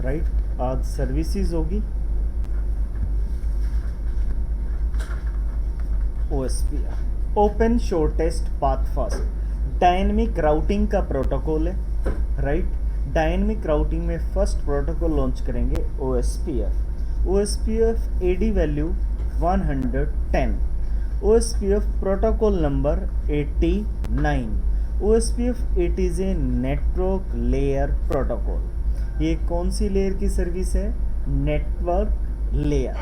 Right. आज services होगी OSPF, open shortest path fast, dynamic routing का प्रोटोकॉल है, राइट। डायनेमिक राउटिंग में फर्स्ट प्रोटोकॉल लॉन्च करेंगे OSPF AD value 110, OSPF protocol number 89। OSPF it is a network layer protocol. ये कौन सी layer की service है? Network layer.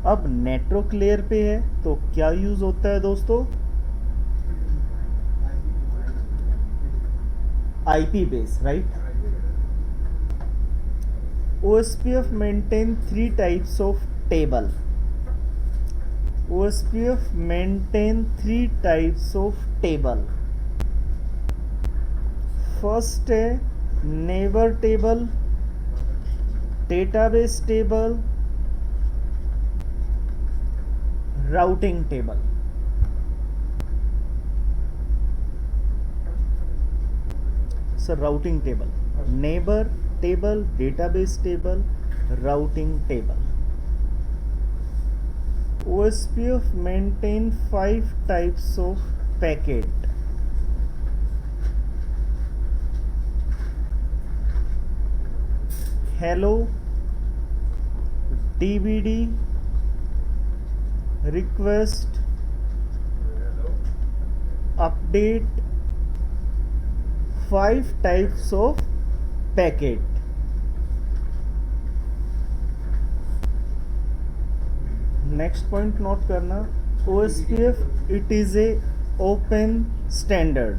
अब network layer पे है तो क्या यूज होता है दोस्तों? IP base, right. OSPF maintain 3 types of table. OSPF maintain 3 types of table. First है neighbour table, database table, routing table. Sir routing table, neighbour table, database table, routing table. OSPF maintain 5 types of packet. Hello, DVD, request, update, 5 types of packet. Next point note करना, OSPF it is a open standard.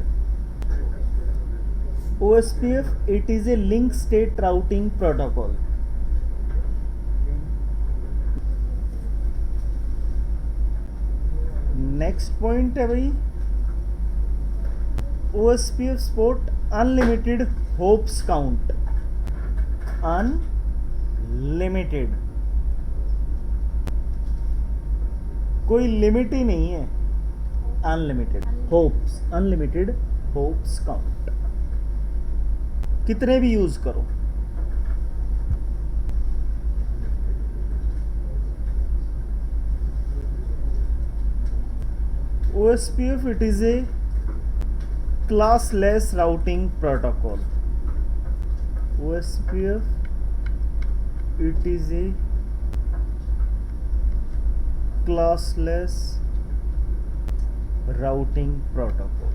OSPF it is a link state routing protocol. Next point है भाई, OSPF support unlimited hopes count. Unlimited, कोई limit ही नहीं है, unlimited hopes, unlimited hopes count, कितने भी use करो। OSPF it is a classless routing protocol. OSPF it is a classless routing protocol.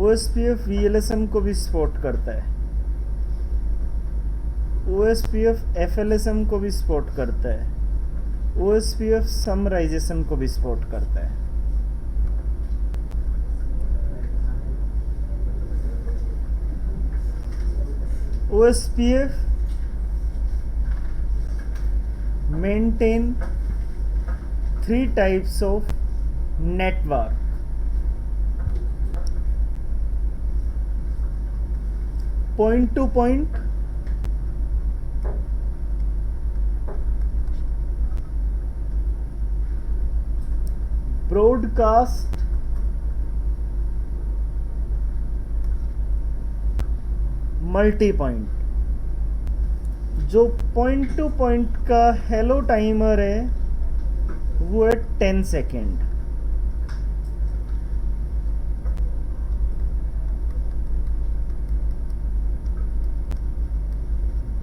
OSPF VLSM को भी सपोर्ट करता है, OSPF FLSM को भी सपोर्ट करता है, OSPF समराइजेशन को भी सपोर्ट करता है। OSPF maintain 3 types of network. Point to point, broadcast, multi point. जो पॉइंट टू पॉइंट का हेलो टाइमर है वो है 10 सेकेंड।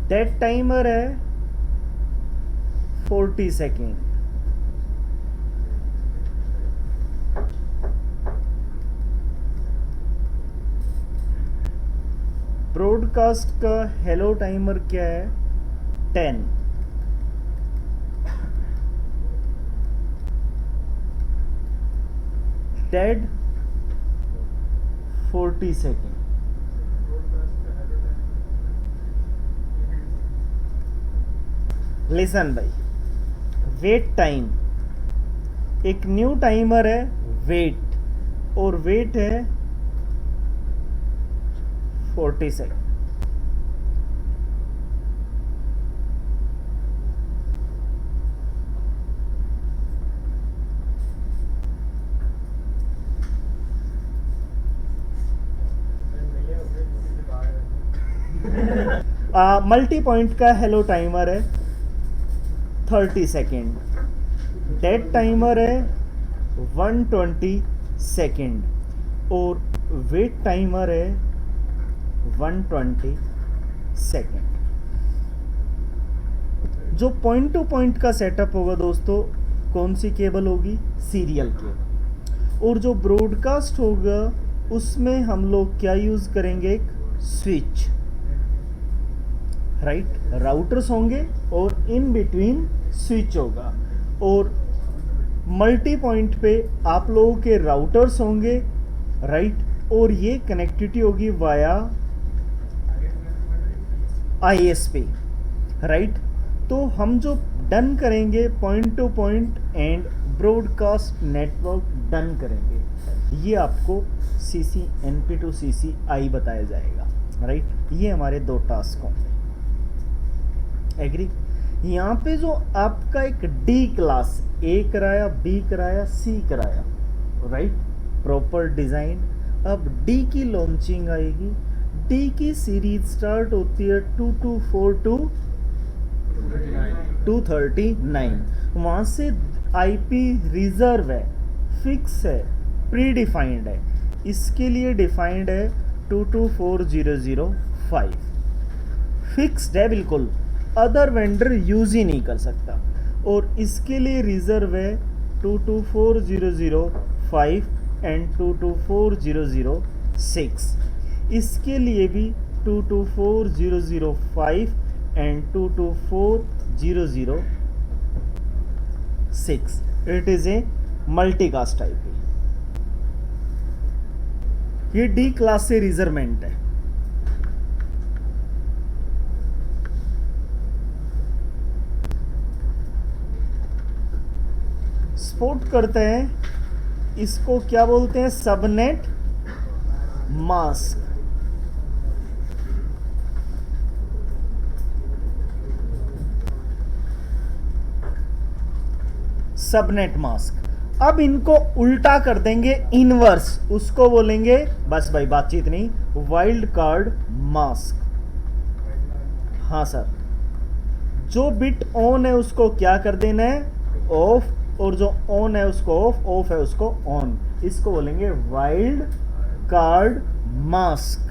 डेड टाइमर है 40 सेकेंड। ब्रॉडकास्ट का हेलो टाइमर क्या है? 10। Dead 40 second. लिसन भाई, वेट टाइम, एक न्यू टाइमर है वेट, और वेट है 40 सेकेंड। मल्टी पॉइंट का हेलो टाइमर है 30 सेकेंड, डेड टाइमर है 120 सेकेंड और वेट टाइमर है 120 सेकेंड। जो पॉइंट टू पॉइंट का सेटअप होगा दोस्तों, कौन सी केबल होगी? Serial cable. और जो ब्रॉडकास्ट होगा उसमें हम लोग क्या यूज करेंगे? एक स्विच, राइट। राउटर्स होंगे और इन बिटवीन स्विच होगा, और मल्टी पॉइंट पे आप लोगों के राउटर्स होंगे, राइट। और ये कनेक्टिविटी होगी वाया ISP, राइट। तो हम जो डन करेंगे point two point and broadcast network done करेंगे, ये आपको CCNP to CCI बताया जाएगा, राइट। ये हमारे 2 टास्क होंगे, एग्री। यहाँ पे जो आपका एक D क्लास A कराया, B कराया, C कराया, राइट, प्रॉपर डिजाइन। अब D की लॉन्चिंग आएगी। D की सीरीज स्टार्ट होती है 224 to 239। वहाँ से IP रिजर्व है, फिक्स है, प्री डिफाइंड है। इसके लिए डिफाइंड है 224005, फिक्स्ड है बिल्कुल, अदर वेंडर यूज ही नहीं कर सकता। और इसके लिए रिजर्व है 224005 एंड 224006। इसके लिए भी 224005 and 224006। It is a multicast IP। ये D क्लास से रिजर्वमेंट है। सपोर्ट करते हैं, इसको क्या बोलते हैं? Subnet mask. Subnet mask. अब इनको उल्टा कर देंगे, इनवर्स, उसको बोलेंगे, बस भाई बातचीत नहीं, वाइल्ड कार्ड मास्क। हाँ सर, जो बिट ऑन है उसको क्या कर देना है? ऑफ, और जो ऑन है उसको ऑफ, ऑफ है उसको ऑन। इसको बोलेंगे वाइल्ड कार्ड मास्क।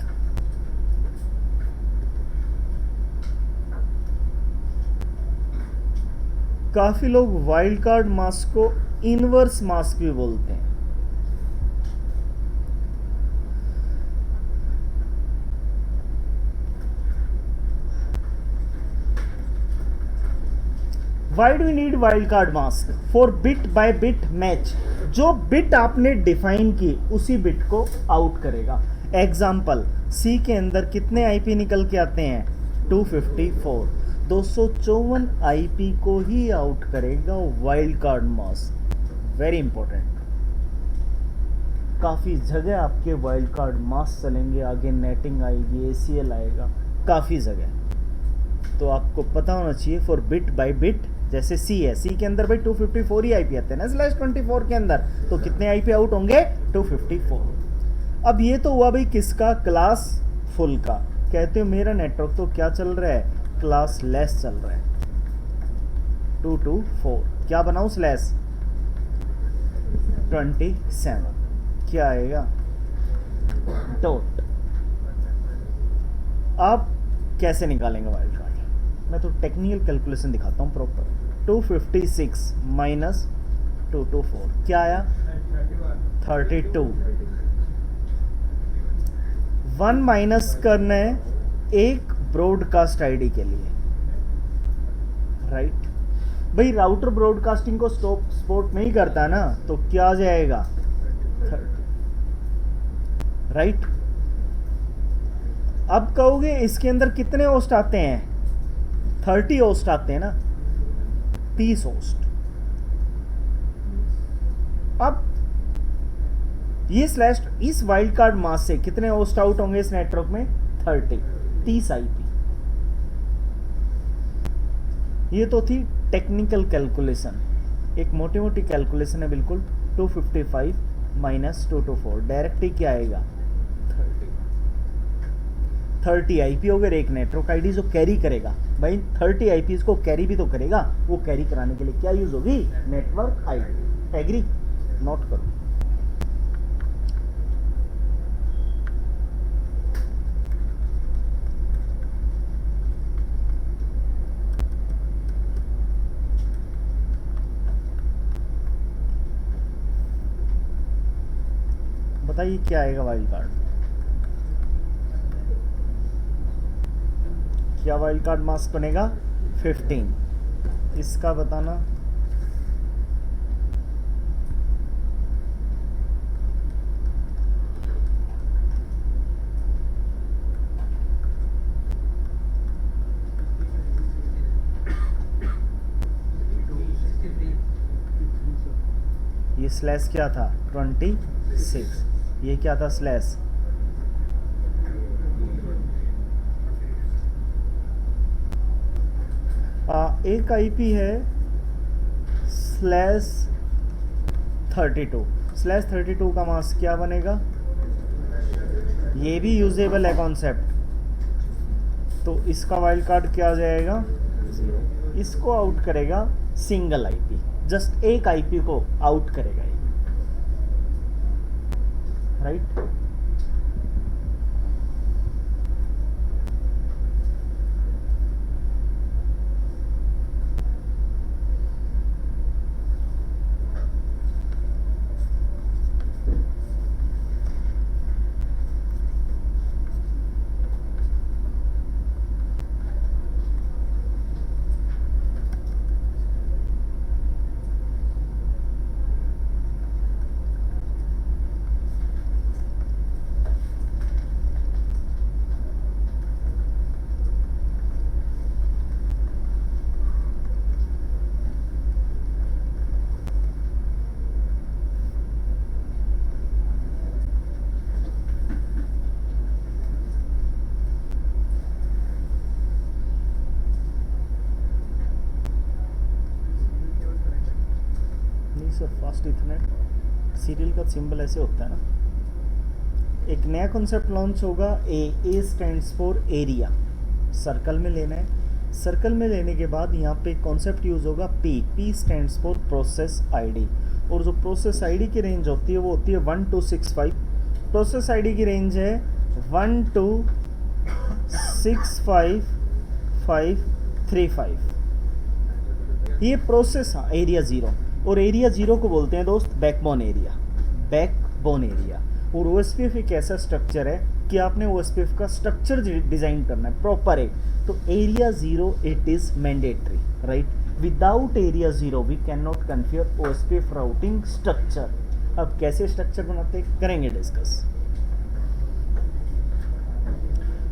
काफी लोग वाइल्ड कार्ड मास्क को इनवर्स मास्क भी बोलते हैं। Why do we need wildcard mask? For bit by bit match। जो बिट आपने डिफाइन की उसी बिट को आउट करेगा। एग्जाम्पल, C के अंदर कितने IP निकल के आते हैं? 254। 254 IP को ही आउट करेगा wild card mask. Very important. काफ़ी जगह आपके वाइल्ड कार्ड मास्क चलेंगे, आगे नेटिंग आएगी, ACL आएगा, काफ़ी जगह। तो आपको पता होना चाहिए फॉर बिट बाय बिट। जैसे C है, C के अंदर भाई 254 ही IP आते हैं ना /24 के अंदर, तो कितने IP आउट होंगे? 254। अब ये तो हुआ भाई किसका? क्लास फुल का। कहते हो मेरा नेटवर्क तो क्या चल रहा है? क्लास लेस चल रहा है। 224 क्या बनाऊं? /27 क्या आएगा? डॉट। आप कैसे निकालेंगे वाइल्ड कार्ड? मैं तो टेक्निकल कैलकुलेशन दिखाता हूँ प्रॉपर। 256 माइनस 224 क्या आया? 32। 1 माइनस करना है एक ब्रॉडकास्ट आईडी के लिए, राइट। भाई राउटर ब्रॉडकास्टिंग को सपोर्ट नहीं करता ना, तो क्या आ जाएगा? 30, राइट। अब कहोगे इसके अंदर कितने होस्ट आते हैं? 30 होस्ट आते हैं ना, 30 होस्ट। अब ये स्लैश इस वाइल्ड कार्ड मास्क से कितने होस्ट आउट होंगे इस नेटवर्क में? 30 IP। ये तो थी टेक्निकल कैलकुलेशन, एक मोटी मोटी कैलकुलेशन है बिल्कुल। 255 माइनस 224 डायरेक्ट ही क्या आएगा? 30। 30 आईपी हो गए, एक नेटवर्क आईडी जो कैरी करेगा। भाई 30 आईपीज को कैरी भी तो करेगा, वो कैरी कराने के लिए क्या यूज होगी, नेटवर्क आईडी। एग्री, नोट करो। बताइए क्या आएगा वाइल्ड कार्ड, क्या वाइल्ड कार्ड मास्क बनेगा 15, इसका बताना। ये स्लैश क्या था 26, ये क्या था स्लैश, एक आईपी है स्लैश 32, स्लैश 32 का मास्क क्या बनेगा, ये भी यूजेबल है कॉन्सेप्ट, तो इसका वाइल्ड कार्ड क्या आ जाएगा 0। इसको आउट करेगा सिंगल आईपी, जस्ट एक आईपी को आउट करेगा ये, राइट। फास्ट इथरनेट सीरियल का सिंबल ऐसे होता है ना। एक नया कॉन्सेप्ट लॉन्च होगा, ए स्टैंड्स फॉर एरिया, सर्कल में लेना है। सर्कल में लेने के बाद यहाँ पे कॉन्सेप्ट यूज होगा P stands for process ID, और जो प्रोसेस आईडी की रेंज होती है वो होती है 1 to 65। प्रोसेस आईडी की रेंज है 1 to 65535। ये प्रोसेस एरिया 0, और एरिया 0 को बोलते हैं दोस्त बैकबोन एरिया, बैकबोन एरिया। और ओएसपीएफ एक ऐसा स्ट्रक्चर है कि आपने ओएसपीएफ का स्ट्रक्चर डिजाइन करना है प्रॉपर है, तो area 0 it is mandatory, right. Without area 0 we can not configure OSPF routing structure. अब कैसे स्ट्रक्चर बनाते करेंगे डिस्कस।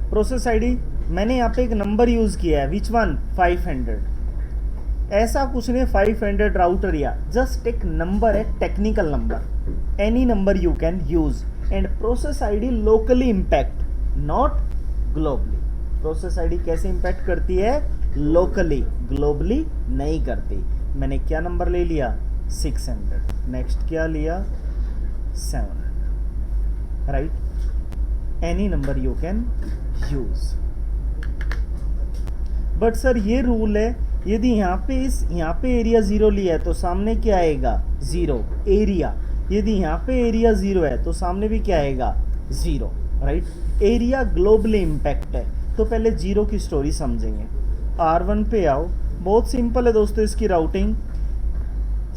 प्रोसेस आईडी मैंने यहाँ पे एक नंबर यूज किया है, विच वन 500, ऐसा कुछ नहीं 500 राउटर, या जस्ट एक नंबर है, technical number, any number you can use. And process ID locally impact, not globally. Process ID कैसे इम्पैक्ट करती है, लोकली, ग्लोबली नहीं करती। मैंने क्या नंबर ले लिया 600, नेक्स्ट क्या लिया 700, right. Any number you can use. But sir ये रूल है, यदि यहाँ पे एरिया 0 लिया है तो सामने क्या आएगा 0 एरिया, यदि यहाँ पे एरिया 0 है तो सामने भी क्या आएगा 0, राइट। एरिया ग्लोबली इम्पैक्ट है, तो पहले 0 की स्टोरी समझेंगे। R1 पे आओ, बहुत सिंपल है दोस्तों इसकी राउटिंग।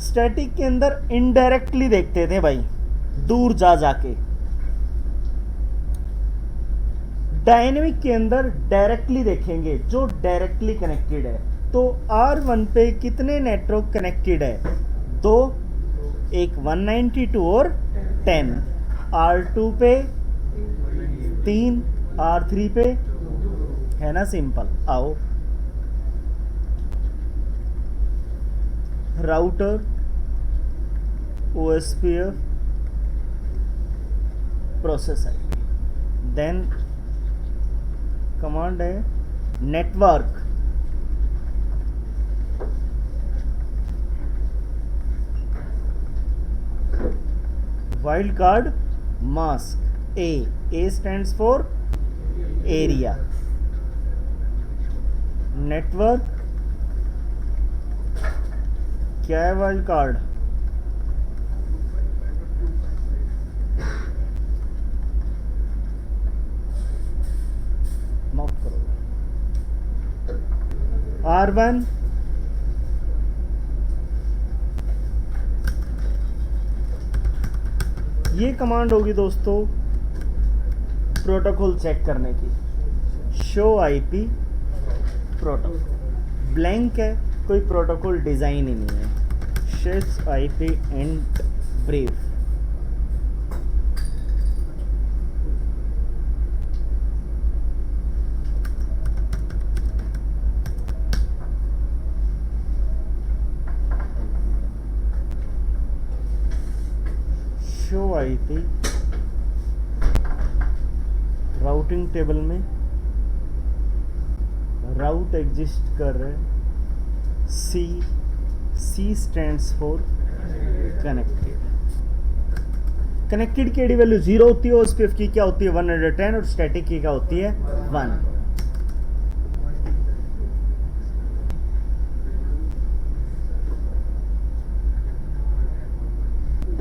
स्टैटिक के अंदर इनडायरेक्टली देखते थे भाई, दूर जा जाके। डायनेमिक के अंदर डायरेक्टली देखेंगे, जो डायरेक्टली कनेक्टेड है। तो R1 पे कितने नेटवर्क कनेक्टेड है, 2, एक 192 और 10। R2 पे 3, R3 पे, है ना सिंपल। आओ router OSPF process ID, then command है network, wildcard mask, A stands for area. Network क्या है? Wildcard. माफ करो। R1 ये कमांड होगी दोस्तों प्रोटोकॉल चेक करने की। शो आईपी प्रोटोकॉल ब्लैंक है, कोई प्रोटोकॉल डिजाइन ही नहीं है। शेस IP and brief. Show IP routing table में राउट एग्जिस्ट कर रहे हैं। C stands for connected. Connected की एडी वैल्यू 0 होती है, ओएसपीएफ की क्या होती है 110 और स्टैटिक की क्या होती है 1।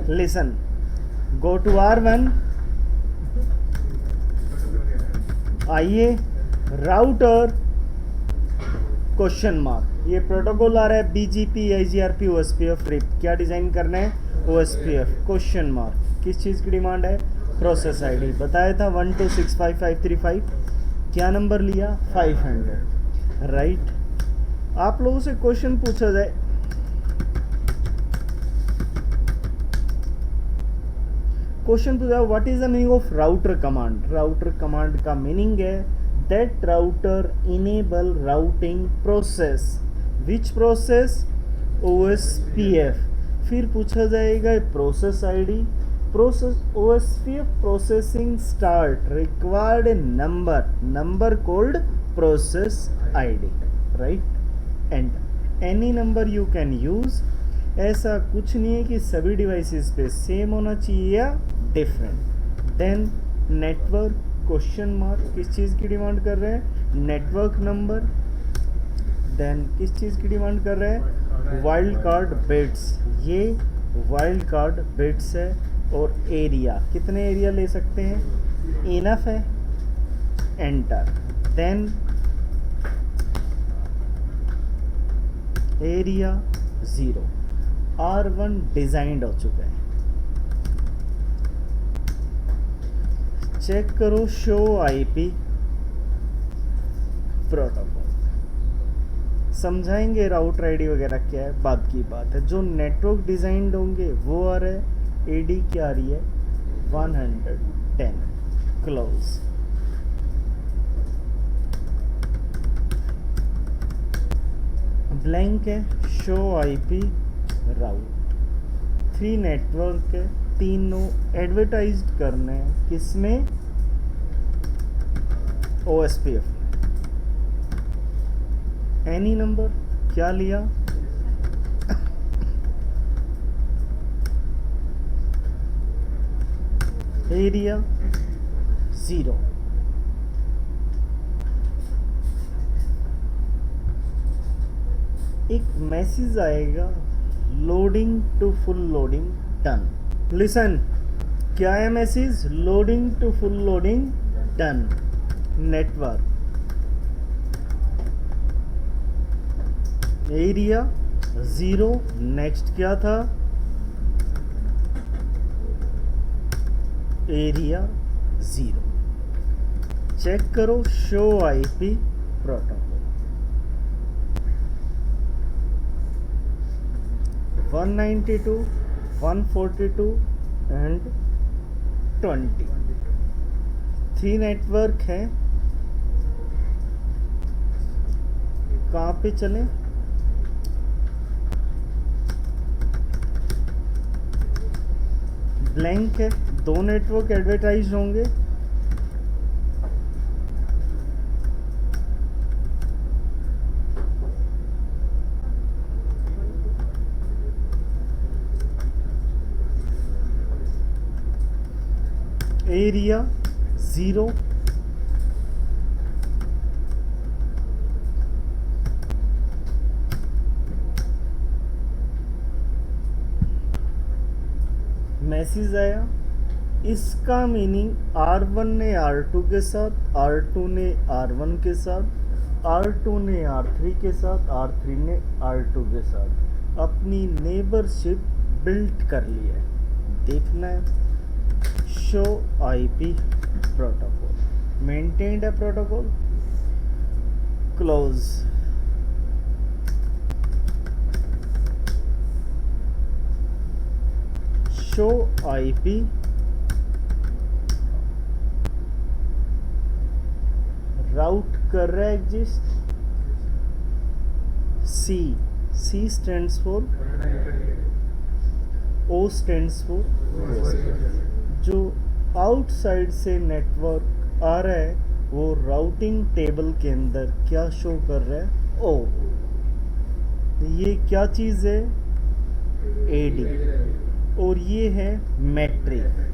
Listen, go to R1। आइए राउटर क्वेश्चन मार्क, ये प्रोटोकॉल आ रहा है BGP IGRP OSPF RIP। क्या डिजाइन करना है? OSPF question mark. किस चीज की डिमांड है? प्रोसेस आईडी बताया था 1265535। क्या नंबर लिया? 500। राइट। आप लोगों से क्वेश्चन पूछा जाए, क्वेश्चन पूछा what is the meaning of router command. Router command का मीनिंग है that router enable routing process. Which process? OSPF। फिर पूछा जाएगा process ID. Process OSPF processing start required number called process ID. Right. And any number you can use. ऐसा कुछ नहीं है कि सभी डिवाइसेस पे सेम होना चाहिए या different. Then network question mark, किस चीज़ की डिमांड कर रहे हैं? Network number. देन किस चीज़ की डिमांड कर रहे हैं? Wild card bits. ये वाइल्ड कार्ड बिट्स है। और एरिया, कितने एरिया ले सकते हैं? इनफ है। Enter. Then area 0। R1 designed हो चुका है। चेक करो शो आईपी प्रोटोकॉल। समझाएंगे राउटर आईडी वगैरह क्या है, बाद की बात है। जो नेटवर्क डिजाइंड होंगे वो आ रहा है। एडी क्या आ रही है? 110 क्लोज। ब्लैंक है। Show IP route. 3 नेटवर्क है, तीनों एडवर्टाइज्ड करने हैं। किसमें? OSPF। एनी नंबर क्या लिया? एरिया 0। एक मैसेज आएगा loading to full loading done. Listen, क्या है message? Loading to full loading done. Network area 0। Next क्या था? एरिया 0। चेक करो show IP protocol. 192, 142 and 20। 3 network हैं। कहाँ पे चलें? ब्लैंक है। 2 नेटवर्क एडवर्टाइज होंगे। एरिया 0। मैसेज आया, इसका मीनिंग R1 ने R2 के साथ, R2 ने R1 के साथ, R2 ने R3 के साथ, R3 ने R2 के साथ अपनी नेबरशिप बिल्ड कर ली है। देखना है शो IP प्रोटोकॉल, मेंटेन्ड है protocol, close, show IP route कर रहा है exist, C stands for, O stands for, जो आउटसाइड से नेटवर्क आ रहा है वो राउटिंग टेबल के अंदर क्या शो कर रहा है, ओ। ये क्या चीज़ है, AD, और ये है मैट्रिक।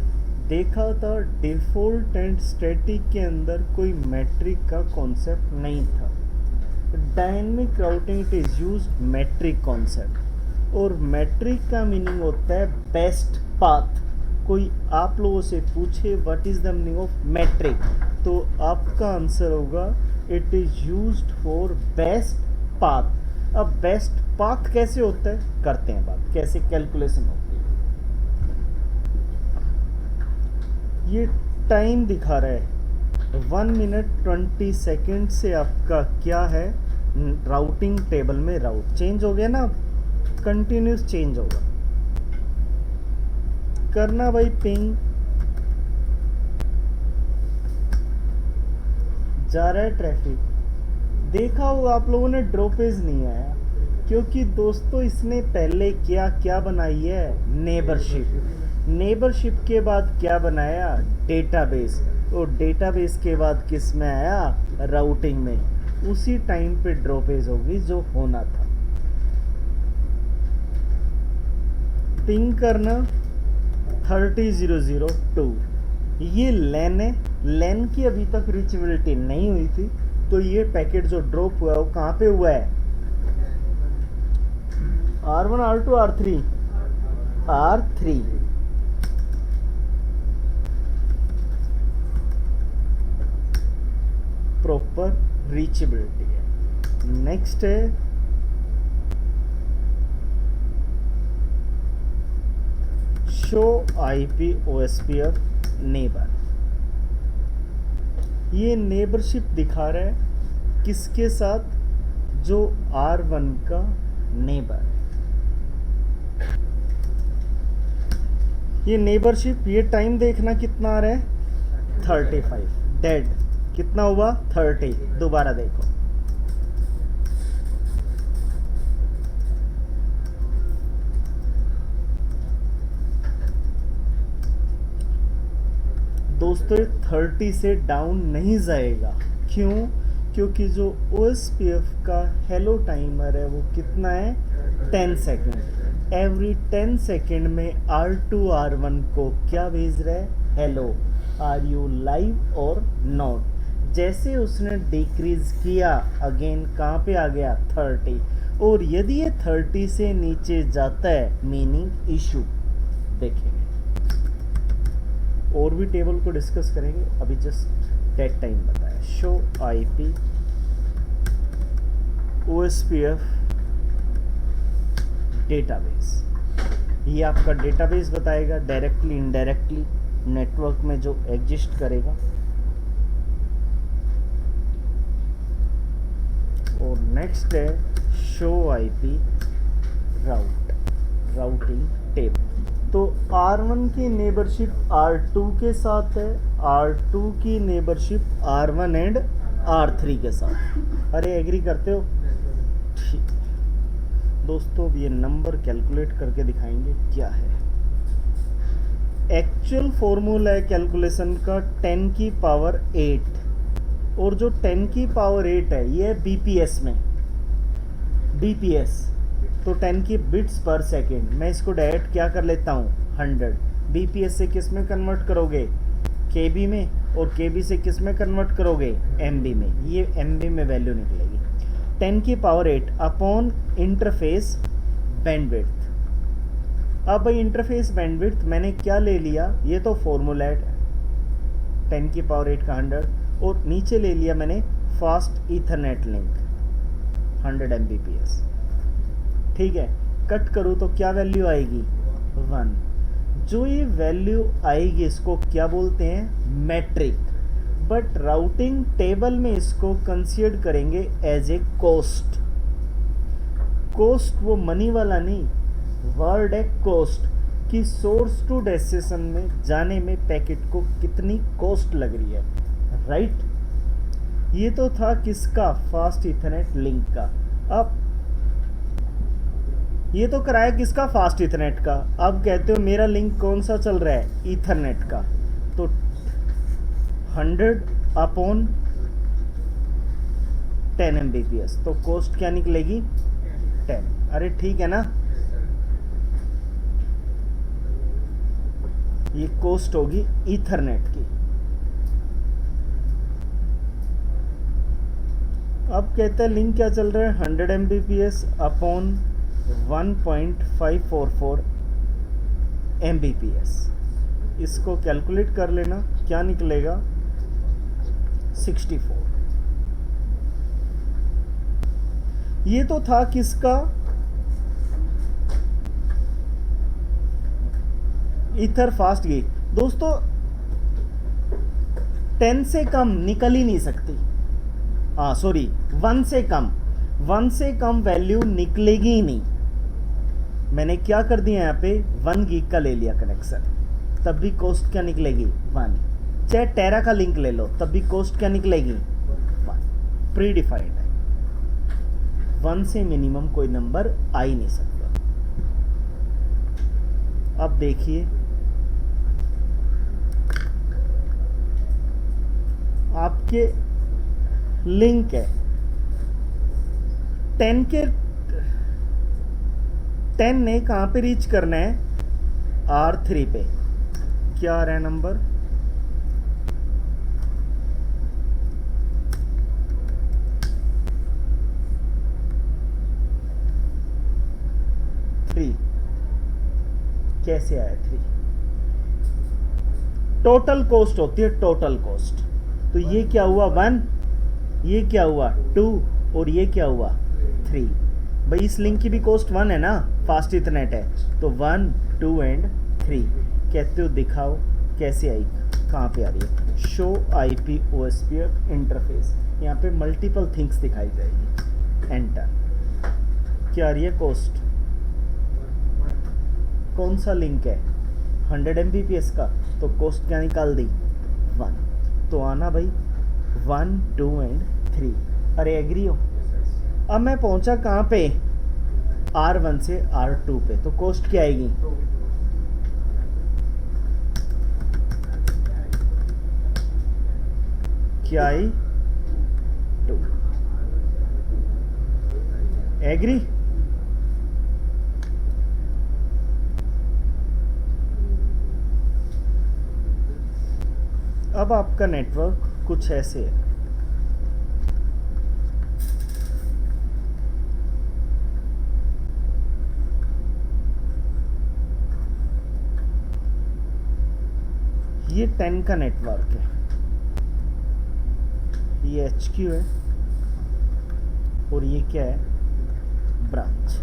देखा था डिफ़ॉल्ट एंड स्टैटिक के अंदर कोई मैट्रिक का कॉन्सेप्ट नहीं था। Dynamic routing it is used metric concept, और मैट्रिक का मीनिंग होता है बेस्ट पाथ। कोई आप लोगों से पूछे what is the meaning of metric, तो आपका आंसर होगा it is used for best path. अब बेस्ट पाथ कैसे होता है, करते हैं बात, कैसे कैलकुलेशन होती है। ये टाइम दिखा रहा है 1 मिनट 20 सेकेंड से आपका क्या है राउटिंग टेबल में राउट चेंज हो गया ना, कंटिन्यूस चेंज होगा। करना भाई पिंग, जा रहा है ट्रैफिक। देखा होगा आप लोगों ने ड्रॉपेज नहीं आया, क्योंकि दोस्तों इसने पहले क्या बनाई है, नेबरशिप के बाद क्या बनाया, डेटाबेस, और डेटाबेस के बाद किस में आया, राउटिंग में। उसी टाइम पे ड्रॉपेज होगी जो होना था। पिंग करना 30002, ये लैन है, लैन की अभी तक रीचेबिलिटी नहीं हुई थी, तो ये पैकेट जो ड्रॉप हुआ है वो कहाँ पे हुआ है, R1 R2 R3 R3। Proper reachability है। नेक्स्ट है शो IP OSPF नेबर। ये नेबरशिप दिखा रहा है किसके साथ, जो R1 का नेबर है। ये नेबरशिप, ये टाइम देखना कितना आ रहा है, 35, डेड कितना हुआ, 30। दोबारा देखो, दोस्तों 30 से डाउन नहीं जाएगा। क्यों, क्योंकि जो OSPF का हेलो टाइमर है वो कितना है, 10 सेकेंड। एवरी 10 सेकेंड में R2 R1 को क्या भेज रहा है, हेलो, आर यू लाइव और नॉट। जैसे उसने डिक्रीज किया अगेन कहाँ पे आ गया, 30, और यदि ये 30 से नीचे जाता है मीनिंग इशू। देखेंगे और भी टेबल को डिस्कस करेंगे, अभी जस्ट डेट टाइम बताया। शो IP OSPF डेटाबेस, ये आपका डेटाबेस बताएगा डायरेक्टली इनडायरेक्टली नेटवर्क में जो एग्जिस्ट करेगा। और नेक्स्ट है शो IP राउटिंग टेबल। तो R1 की नेबरशिप R2 के साथ है, R2 की नेबरशिप R1 एंड R3 के साथ। अरे एग्री करते हो, ठीक दोस्तों। अब ये नंबर कैलकुलेट करके दिखाएंगे क्या है। एक्चुअल फॉर्मूला है कैलकुलेशन का 10 की पावर 8, और जो 10 की पावर 8 है ये है BPS में, BPS तो 10 की बिट्स पर सेकेंड। मैं इसको डायरेक्ट क्या कर लेता हूँ, 100। BPS से किस में कन्वर्ट करोगे, KB में, और KB से किस में कन्वर्ट करोगे, MB में। ये MB में वैल्यू निकलेगी। 10 की पावर 8 अपॉन इंटरफेस बैंडविड्थ, अब भाई इंटरफेस बैंडविड्थ मैंने क्या ले लिया, ये तो फॉर्मूला है 10 की पावर 8 का 100, और नीचे ले लिया मैंने फास्ट ईथरनेट लिंक 100 Mbps। ठीक है, कट करूँ तो क्या वैल्यू आएगी 1। जो ये वैल्यू आएगी इसको क्या बोलते हैं, मैट्रिक, बट राउटिंग टेबल में इसको कंसीडर करेंगे एज ए कॉस्ट। कॉस्ट वो मनी वाला नहीं, वर्ड है कॉस्ट, कि सोर्स टू डेस्टिनेशन में जाने में पैकेट को कितनी कॉस्ट लग रही है, राइट। ये तो था किसका, फास्ट ईथरनेट लिंक का। अब ये तो कराया किसका, फास्ट ईथरनेट का। अब कहते हो मेरा लिंक कौन सा चल रहा है, ईथरनेट का, तो 100/10 Mbps, तो कॉस्ट क्या निकलेगी 10। अरे ठीक है ना, ये कॉस्ट होगी ईथरनेट की। अब कहते हैं लिंक क्या चल रहा है, 100 Mbps/1.544 Mbps। इसको कैलकुलेट कर लेना, क्या निकलेगा 64। ये तो था किसका, ईथर फास्ट की। दोस्तों 10 से कम निकल ही नहीं सकती, सॉरी 1 से कम वैल्यू निकलेगी ही नहीं। मैंने क्या कर दिया यहाँ पे 1 गीग का ले लिया कनेक्शन, तब भी कॉस्ट क्या निकलेगी 1। चाहे टेरा का लिंक ले लो तब भी कॉस्ट क्या निकलेगी 1, प्री डिफाइंड है। 1 से मिनिमम कोई नंबर आ ही नहीं सकता। अब देखिए आपके लिंक है 10 ने कहाँ पे रीच करना है, R3 पे। क्या आ रहा है नंबर, कैसे आया 3? टोटल कॉस्ट होती है, टोटल कॉस्ट। तो ये क्या हुआ 1, ये क्या हुआ 2, और ये क्या हुआ 3। भाई इस लिंक की भी कॉस्ट 1 है ना, फास्ट इथरनेट है, तो 1, 2 एंड 3। कहते हो दिखाओ कैसे आई, कहाँ पे आ रही है, शो IP OSPF इंटरफेस। यहाँ पे मल्टीपल थिंग्स दिखाई जाएगी, एंटर। क्या आ रही है कॉस्ट, कौन सा लिंक है 100 Mbps का, तो कॉस्ट क्या निकाल दी 1। तो आना भाई 1, 2 एंड 3। अरे एग्री हो। अब मैं पहुंचा कहाँ पे, R1 से R2 पे, तो कॉस्ट क्या आएगी, क्या आई 2। एग्री। अब आपका नेटवर्क कुछ ऐसे है, ये 10 का नेटवर्क है, ये HQ है, और ये क्या है ब्रांच।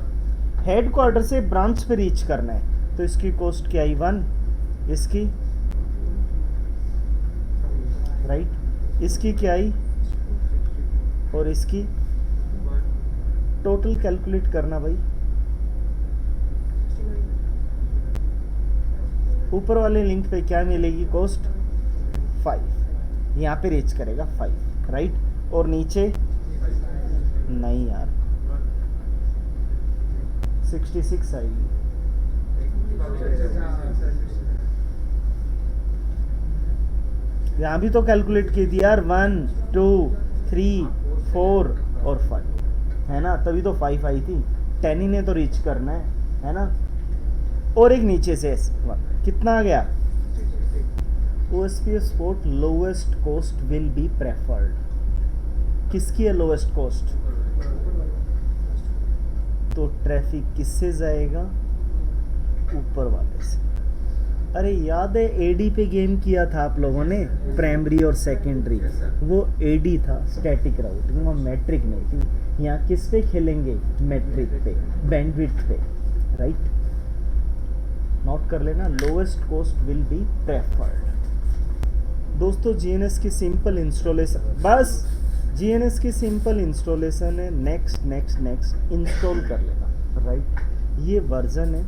हेडक्वार्टर से ब्रांच पे रीच करना है, तो इसकी कॉस्ट क्या आई 1, इसकी राइट, इसकी क्या आई, और इसकी टोटल कैलकुलेट करना भाई। ऊपर वाले लिंक पे क्या मिलेगी कॉस्ट 5, यहाँ पे रीच करेगा 5 राइट, और नीचे नहीं यार 66 आएगी। यहाँ भी तो कैलकुलेट की थी यार 1, 2, 3, 4 और 5 है ना, तभी तो 5 आई थी। 10 ही ने तो रीच करना है ना। और एक नीचे से 1 कितना आ गया, OSPF support lowest cost will be preferred. किसकी है लोवेस्ट कॉस्ट, तो ट्रैफिक किससे जाएगा, ऊपर वाले से। अरे याद है एडी पे गेम किया था आप लोगों ने, प्राइमरी और सेकेंडरी, वो एडी था स्टैटिक राउटिंग, वो मैट्रिक नहीं थी। यहाँ किस पे खेलेंगे, मैट्रिक पे, बैंडविड्थ पे, राइट। नोट कर लेना, lowest cost will be preferred. दोस्तों जीएनएस की सिंपल इंस्टॉलेशन, बस जीएनएस की सिंपल इंस्टॉलेशन है, नेक्स्ट नेक्स्ट नेक्स्ट इंस्टॉल कर लेना, राइट। ये वर्जन है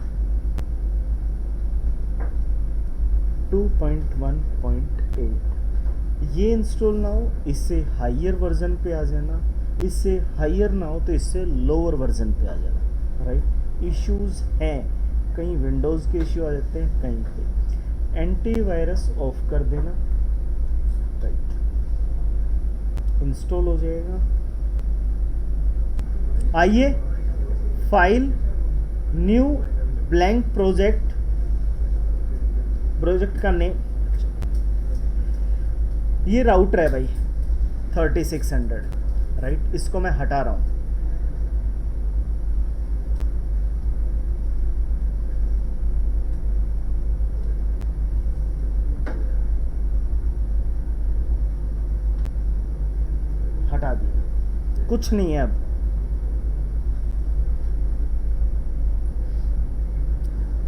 2.1.8, ये इंस्टॉल ना हो इससे हायर वर्जन पे आ जाना, इससे हायर ना हो तो इससे लोअर वर्जन पे आ जाना, राइट। इश्यूज हैं, कहीं विंडोज़ के इश्यू आ जाते हैं, कहीं पे एंटीवायरस ऑफ कर देना, राइट। इंस्टॉल हो जाएगा। आइए file, new blank project, project का नेम, ये राउटर है भाई 3600, राइट। इसको मैं हटा रहा हूं। हटा दिया, कुछ नहीं है अब।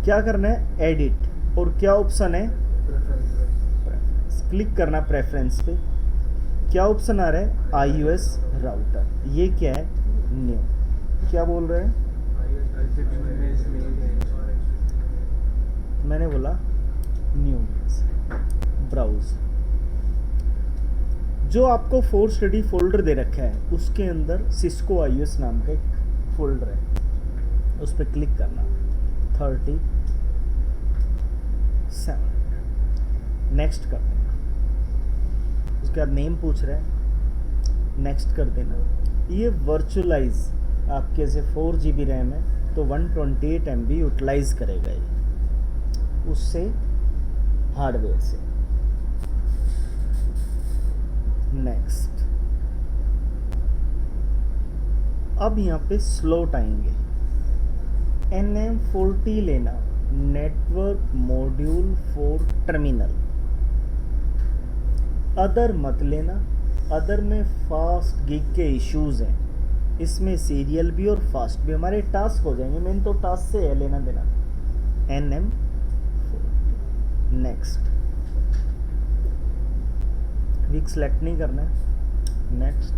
क्या करना है, एडिट, और क्या ऑप्शन है, प्रेफरेंस। क्लिक करना प्रेफरेंस पे, क्या ऑप्शन आ रहा है, iOS राउटर। ये क्या है, न्यू, क्या बोल रहे हैं, मैंने बोला न्यू, ब्राउज। जो आपको फोर स्टडी फोल्डर दे रखा है उसके अंदर सिस्को iOS नाम का एक फोल्डर है, उस पर क्लिक करना, 37, नेक्स्ट कर देना। उसके बाद नेम पूछ रहा है, नेक्स्ट कर देना। ये वर्चुअलाइज आपके जैसे 4 GB रैम है तो 128 MB यूटिलाइज करेगा ये उससे, हार्डवेयर से। नेक्स्ट, अब यहाँ पे स्लॉट आएंगे, NM40 लेना, network module for terminal. Other मत लेना, अदर में फास्ट गिग के इश्यूज हैं, इसमें सीरियल भी और फास्ट भी, हमारे टास्क हो जाएंगे, मेन तो टास्क से है लेना देना। NM40, नेक्स्ट, वीक सेलेक्ट नहीं करना है, next.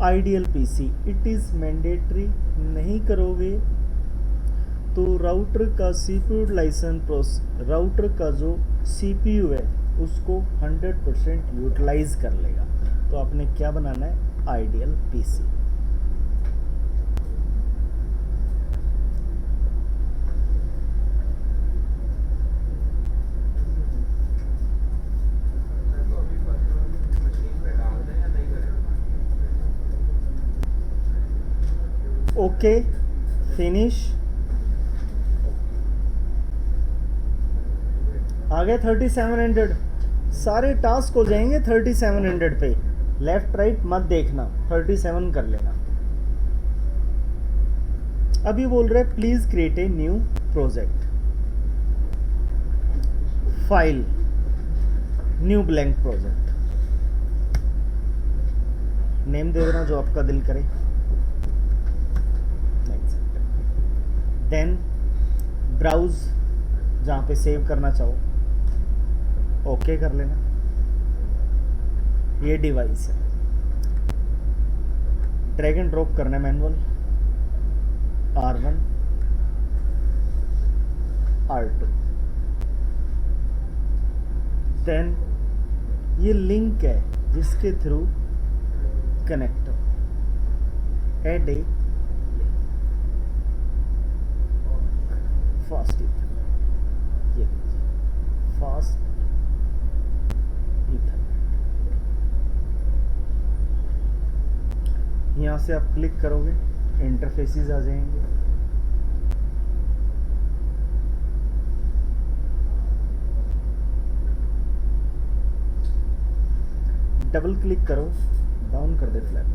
Ideal PC, it is mandatory, नहीं करोगे तो राउटर का CPU यूटिलाइजेशन राउटर का जो CPU है उसको 100% यूटिलाइज कर लेगा। तो आपने क्या बनाना है, आइडियल पीसी। ओके, फिनिश, आ गए 3700। सारे टास्क हो जाएंगे 3700 पे, लेफ्ट राइट मत देखना, 37 कर लेना। अभी बोल रहे please create a new project, file, new blank project, name दे देना जो आपका दिल करे, देन ब्राउज, जहाँ पे सेव करना चाहो ओके कर लेना। ये डिवाइस है, ड्रैग एंड ड्रॉप करना है मैनुअल, R1 R2, देन ये लिंक है जिसके थ्रू कनेक्ट हो, ऐड ए फास्ट ईथरनेट, ये लीजिए फास्ट ईथरनेट। यहाँ से आप क्लिक करोगे इंटरफेसेस आ जाएंगे, डबल क्लिक करो, डाउन कर दे फ्लैग,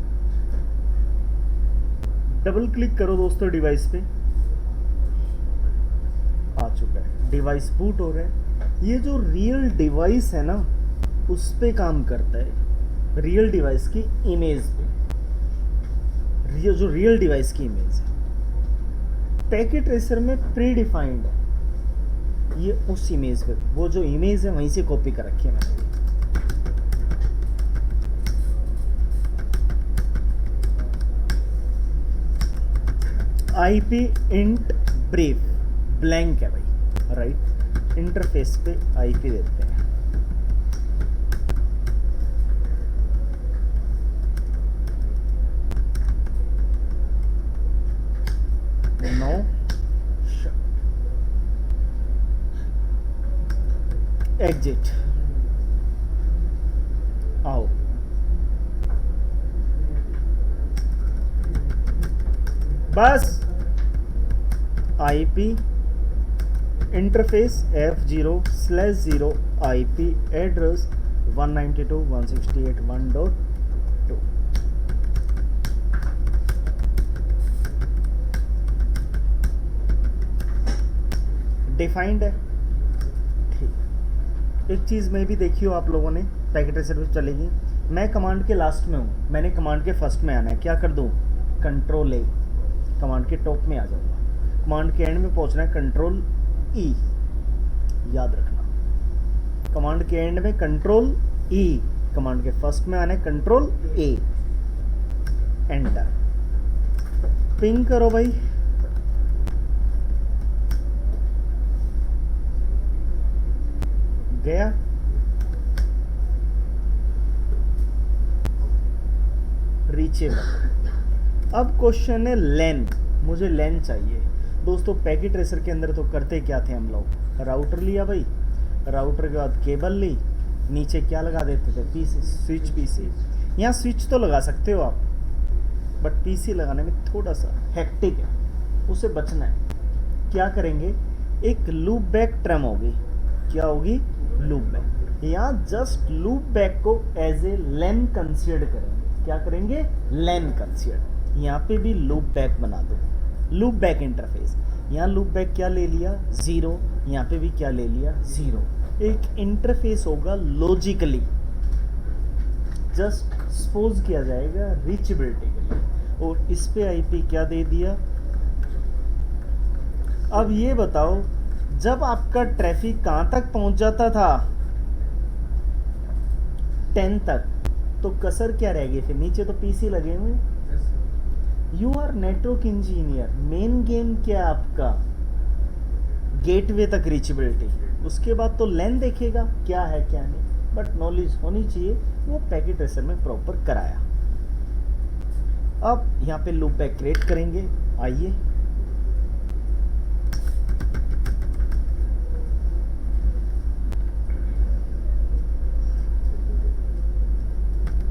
डबल क्लिक करो दोस्तों डिवाइस पे, चुका है, डिवाइस बूट हो रहा है। ये जो रियल डिवाइस है ना उस पे काम करता है, रियल डिवाइस की इमेज पे, जो रियल डिवाइस की इमेज है। पैकेट ट्रेसर में प्री डिफाइंड है, ये उस इमेज पे, वो जो इमेज है वहीं से कॉपी कर रखी है मैंने। आईपी इंट ब्रीफ ब्लैंक है भाई, राइट। इंटरफेस पे आईपी देते हैं, नो एग्जिट, आओ। बस IP interface F0/0 IP address 192.168.1.2। Defined है, ठीक। एक चीज़ में भी देखी हो आप लोगों ने, पैकेट ट्रेसर पे चलेगी। मैं कमांड के लास्ट में हूँ, मैंने कमांड के फर्स्ट में आना है, क्या कर दूँ? कंट्रोल A, कमांड के टॉप में आ जाऊँगा। कमांड के एंड में पहुँचना है, कंट्रोल E, याद रखना। कमांड के एंड में कंट्रोल E, कमांड के फर्स्ट में आना है कंट्रोल A, एंटर। पिंग करो भाई, गया। रीचेबल। अब क्वेश्चन है लेन, मुझे लेन चाहिए। दोस्तों पैकेट ट्रेसर के अंदर तो करते क्या थे हम लोग, राउटर लिया भाई, राउटर के बाद केबल ली, नीचे क्या लगा देते थे? PC, switch PC. यहाँ स्विच तो लगा सकते हो आप, बट पीसी लगाने में थोड़ा सा हेक्टिक है, उसे बचना है। क्या करेंगे? एक लूप बैक ट्रम होगी, क्या होगी? Loop back. यहाँ जस्ट लूप बैक को एज ए लेन कंसीडर करेंगे। क्या करेंगे? लेन कंसीडर। यहाँ पे भी लूप बैक बना दो, लूप बैक इंटरफेस। यहाँ लूप बैक क्या ले लिया? 0। यहाँ पे भी क्या ले लिया? 0। एक इंटरफेस होगा लॉजिकली, जस्ट सपोज किया जाएगा रीचेबिलिटी के लिए, और इस पे आईपी क्या दे दिया? अब ये बताओ, जब आपका ट्रैफिक कहाँ तक पहुंच जाता था? 10 तक, तो कसर क्या रह गई? फिर नीचे तो पीसी लगे हुए। You are network engineer, main game क्या आपका? गेटवे तक रीचेबिलिटी, उसके बाद तो लेन देखेगा क्या है क्या नहीं, बट नॉलेज होनी चाहिए, वो पैकेट ट्रेसर में प्रॉपर कराया। अब यहाँ पे लूप बैक क्रिएट करेंगे, आइए।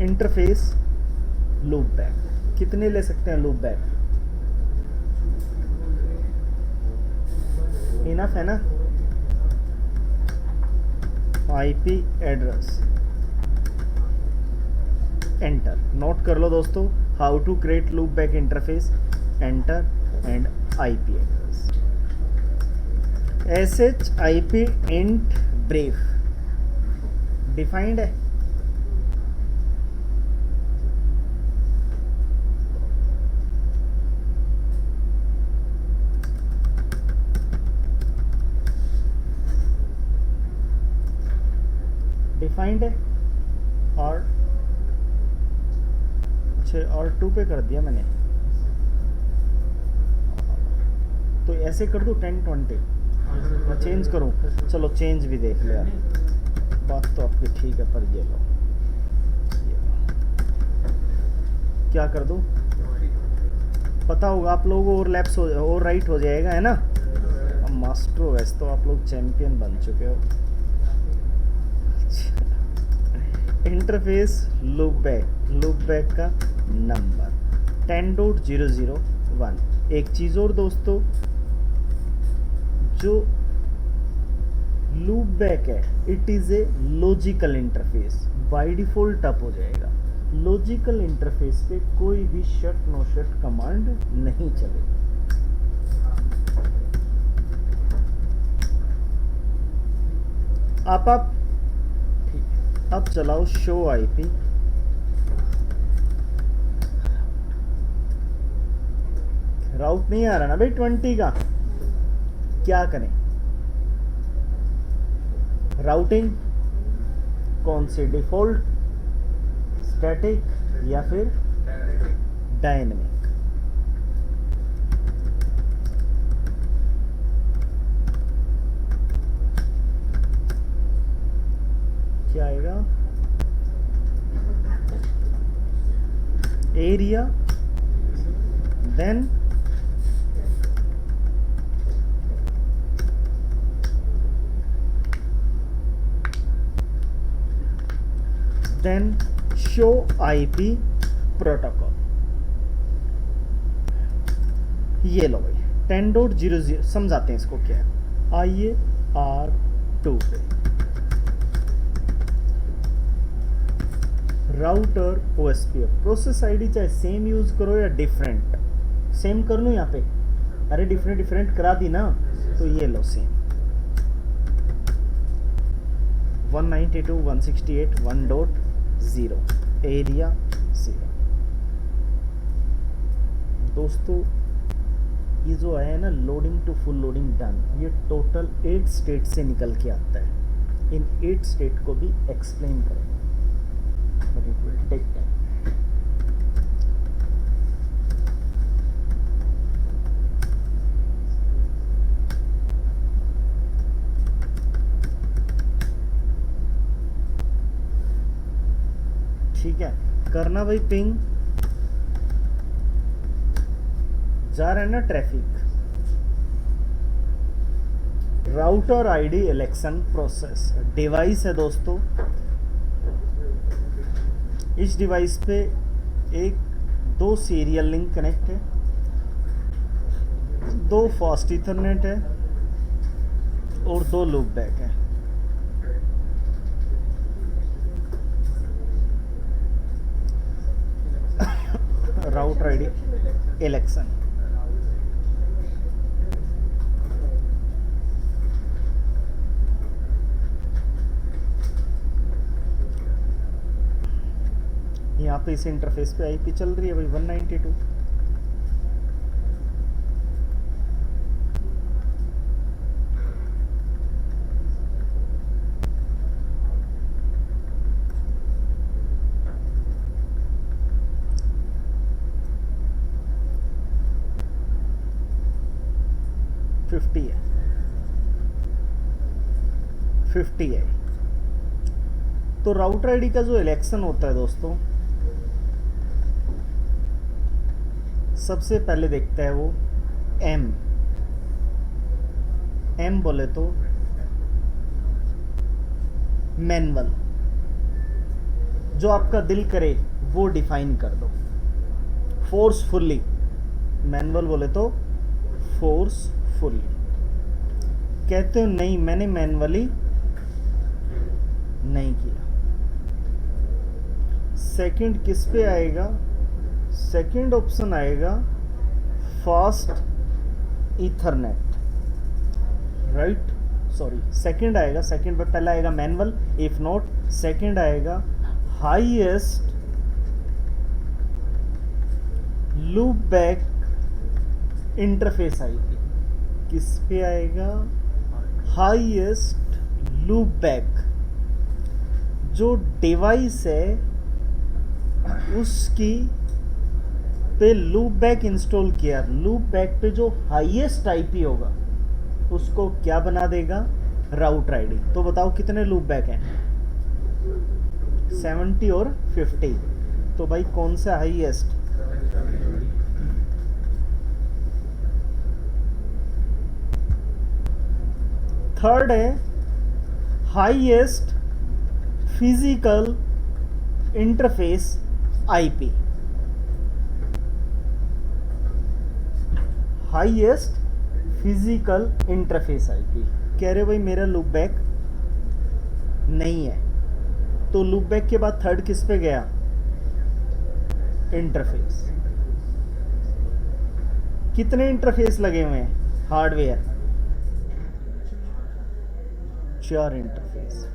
इंटरफेस लूप बैक, कितने ले सकते हैं लूप बैक? इनफ है ना? IP address, enter. नोट कर लो दोस्तों, how to create loopback interface, enter and IP address. SHIP int brief defined है। डिफाइंड है, और अच्छा, और 2 पे कर दिया मैंने, तो ऐसे कर दूं 10-20, मैं चेंज करूं? चलो चेंज भी देख लिया, बात तो आपकी ठीक है, पर ये लो, क्या कर दूं? पता होगा आप लोगों को, ओवरलैप्स हो, ओवर राइट हो जाएगा, है ना? अब मास्टर, वैसे तो आप लोग चैंपियन बन चुके हो। इंटरफेस लूप बैक का नंबर 10.001। एक चीज़ और दोस्तों, जो लूप बैक है, it is a logical interface, by default up हो जाएगा। लॉजिकल इंटरफेस पे कोई भी शट नो शट कमांड नहीं चलेगी। आप ठीक है, अब चलाओ शो आईपी। राउट नहीं आ रहा ना भाई 20 का, क्या करें? राउटिंग कौन सी, डिफॉल्ट, स्टैटिक या फिर डायनेमिक? क्या आएगा? Area, then show IP protocol. ये लो भाई 10.00 समझाते हैं इसको क्या है। आइए R2 पे राउटर OSPF प्रोसेस आईडी चाहे सेम यूज करो या डिफरेंट, सेम कर लूँ यहाँ पे, अरे डिफरेंट करा दी ना, तो ये लो सेम 192.168.1.0 एरिया 0। दोस्तों ये जो आया है ना loading to full loading done, ये टोटल 8 स्टेट से निकल के आता है। इन 8 स्टेट को भी एक्सप्लेन करेंगे, but it will take time. ठीक है, करना भाई पिंग, जा रहा है ना traffic. Router ID election process device है दोस्तों। इस डिवाइस पे दो सीरियल लिंक कनेक्ट है, 2 फास्ट इथरनेट है और 2 लूप बैक है। राउटर आईडी इलेक्शन, यहाँ पे इस इंटरफेस पे आईपी चल रही है भाई 192। है। तो राउटर आईडी का जो इलेक्शन होता है दोस्तों, सबसे पहले देखता है वो एम बोले तो मैनुअल, जो आपका दिल करे वो डिफाइन कर दो। फोर्सफुली, मैनुअल बोले तो फोर्सफुली। कहते हो नहीं मैंने मैनुअली नहीं किया। सेकंड किस पे आएगा? सेकंड ऑप्शन आएगा fast Ethernet, right? Sorry, second आएगा, सेकंड पे पहला आएगा मैनुअल, इफ नॉट सेकंड आएगा highest loop back interface IP. किस पे आएगा? Highest loop back. जो डिवाइस है उसकी पे लूप बैक इंस्टॉल किया, लूप बैक पे जो हाईएस्ट आईपी होगा उसको क्या बना देगा? Router ID. तो बताओ कितने लूप बैक हैं? 70 और 50। तो भाई कौन सा हाईएस्ट? थर्ड है highest physical interface IP. Highest physical interface IP. कह रहे भाई मेरा लूप बैक नहीं है, तो लूप बैक के बाद थर्ड किस पे गया? इंटरफेस। कितने इंटरफेस लगे हुए हैं हार्डवेयर? चार इंटरफेस।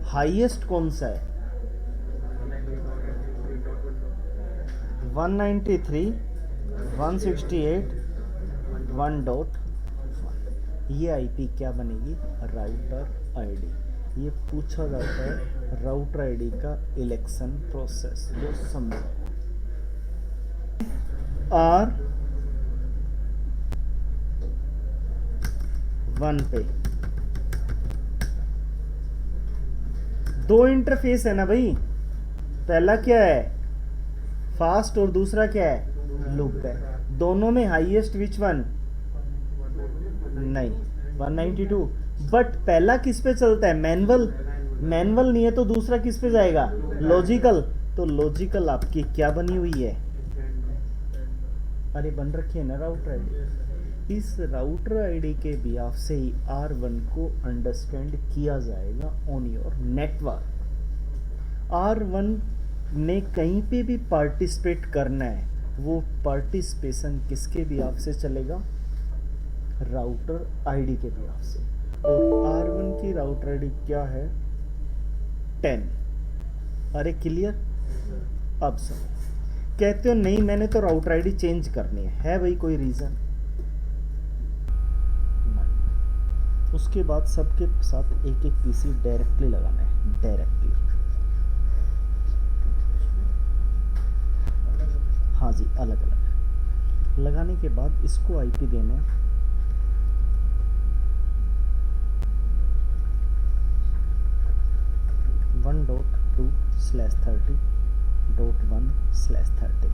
हाईएस्ट कौन सा है? 193, 168, 1.1। ये आईपी क्या बनेगी? Router ID. ये पूछा जाता है राउटर आईडी का इलेक्शन प्रोसेस, जो समझो। R1 पे दो इंटरफेस है ना भाई, पहला क्या है? फास्ट और दूसरा क्या है? लूप है। दोनों में हाईएस्ट विच वन? नहीं, 192। बट पहला किस पे चलता है? मैनुअल। मैनुअल नहीं है तो दूसरा किस पे जाएगा? लॉजिकल। तो लॉजिकल आपकी क्या बनी हुई है? अरे बन रखी है ना राउटर आईडी। इस राउटर आईडी के बिहाफ से ही R1 को अंडरस्टैंड किया जाएगा ऑन योर नेटवर्क। R1 ने कहीं पे भी पार्टिसिपेट करना है, वो पार्टिसिपेशन किसके बिहाफ से चलेगा? राउटर आईडी के बिहाफ से। और R1 की राउटर आईडी क्या है? 10। अरे क्लियर? अब सुनो, कहते हो नहीं मैंने तो राउटर आईडी चेंज करनी है भाई कोई रीजन? नहीं। उसके बाद सबके साथ एक एक पीसी डायरेक्टली लगाना है, डायरेक्टली। हाँ जी, अलग अलग लगाने के बाद इसको आईपी देना है 1.2/30.1/30।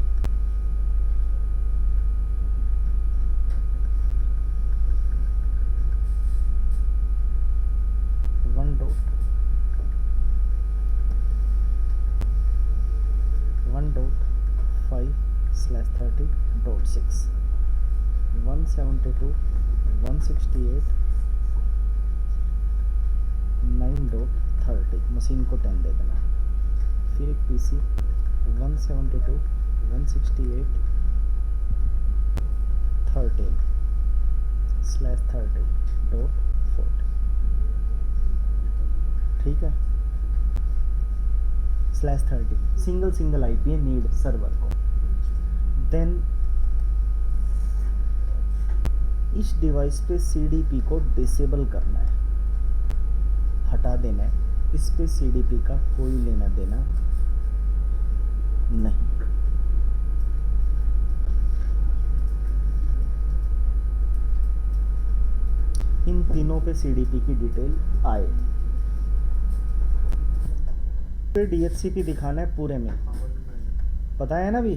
One dot 1.5/30.6 172 168 9.30। मशीन को 10 दे देना। फिर एक पीसी 172 168 13/30.40। ठीक है, /30 सिंगल आईपी है नीड सर्वर को। देन इस डिवाइस पे सीडीपी को डिसेबल करना है, हटा देना है। इस पे सीडीपी का कोई लेना देना नहीं। इन तीनों पे सीडीपी की डिटेल आए। फिर डीएचसीपी दिखाना है पूरे में, पता है ना भी?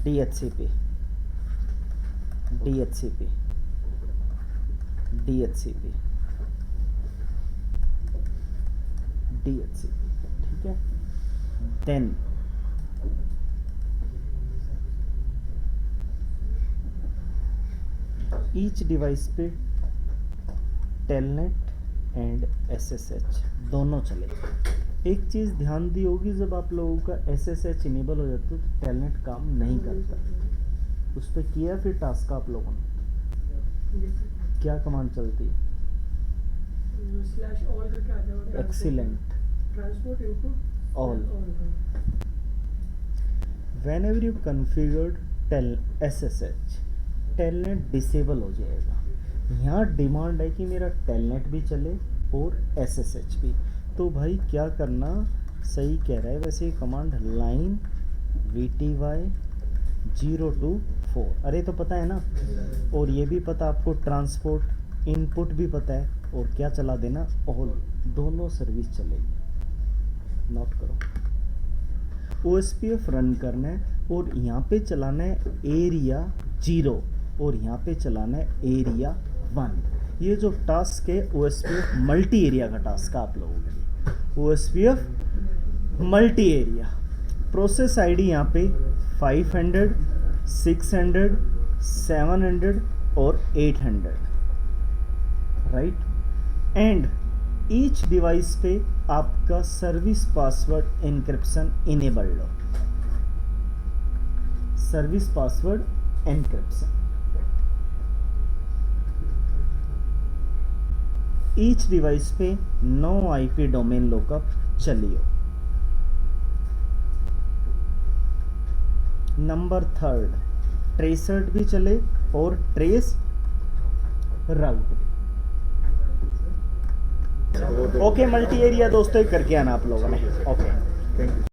डीएचसीपी डीएचसीपी डीएचसीपी डीएचसीपी, ठीक है। देन ईच डिवाइस पे टेलनेट एंड एसएसएच दोनों चलेगा। एक चीज़ ध्यान दी होगी, जब आप लोगों का एसएसएच इनेबल हो जाता है तो टेलनेट काम नहीं करता। उस पर किया फिर टास्क आप लोगों ने? क्या कमांड चलती है? Excellent, transport input all. whenever you configured SSH, telnet disable हो जाएगा। यहाँ डिमांड है कि मेरा टेलनेट भी चले और SSH भी। तो भाई क्या करना, सही कह रहा है वैसे कमांड लाइन VTY024, अरे तो पता है ना। और ये भी पता आपको, ट्रांसपोर्ट इनपुट भी पता है। और क्या चला देना, ऑल, दोनों सर्विस चलेगी। नोट करो, OSPF रन करना है और यहाँ पे चलाना है एरिया 0 और यहाँ पे चलाना है एरिया 1। ये जो टास्क है OSPF मल्टी एरिया का टास्क है आप लोगों के लिए। OSPF multi area. Process ID यहाँ पे 500, 600, 700 और 800, राइट। एंड ईच डिवाइस पे आपका सर्विस पासवर्ड एनक्रिप्शन इनेबल्ड हो। Service password encryption each device पे नो आईपी डोमेन लुकअप चलिए। नंबर थर्ड, ट्रेसर्ट भी चले और ट्रेस राउट भी। ओके, मल्टी एरिया दोस्तों करके आना आप लोगों ने। Okay, thank you.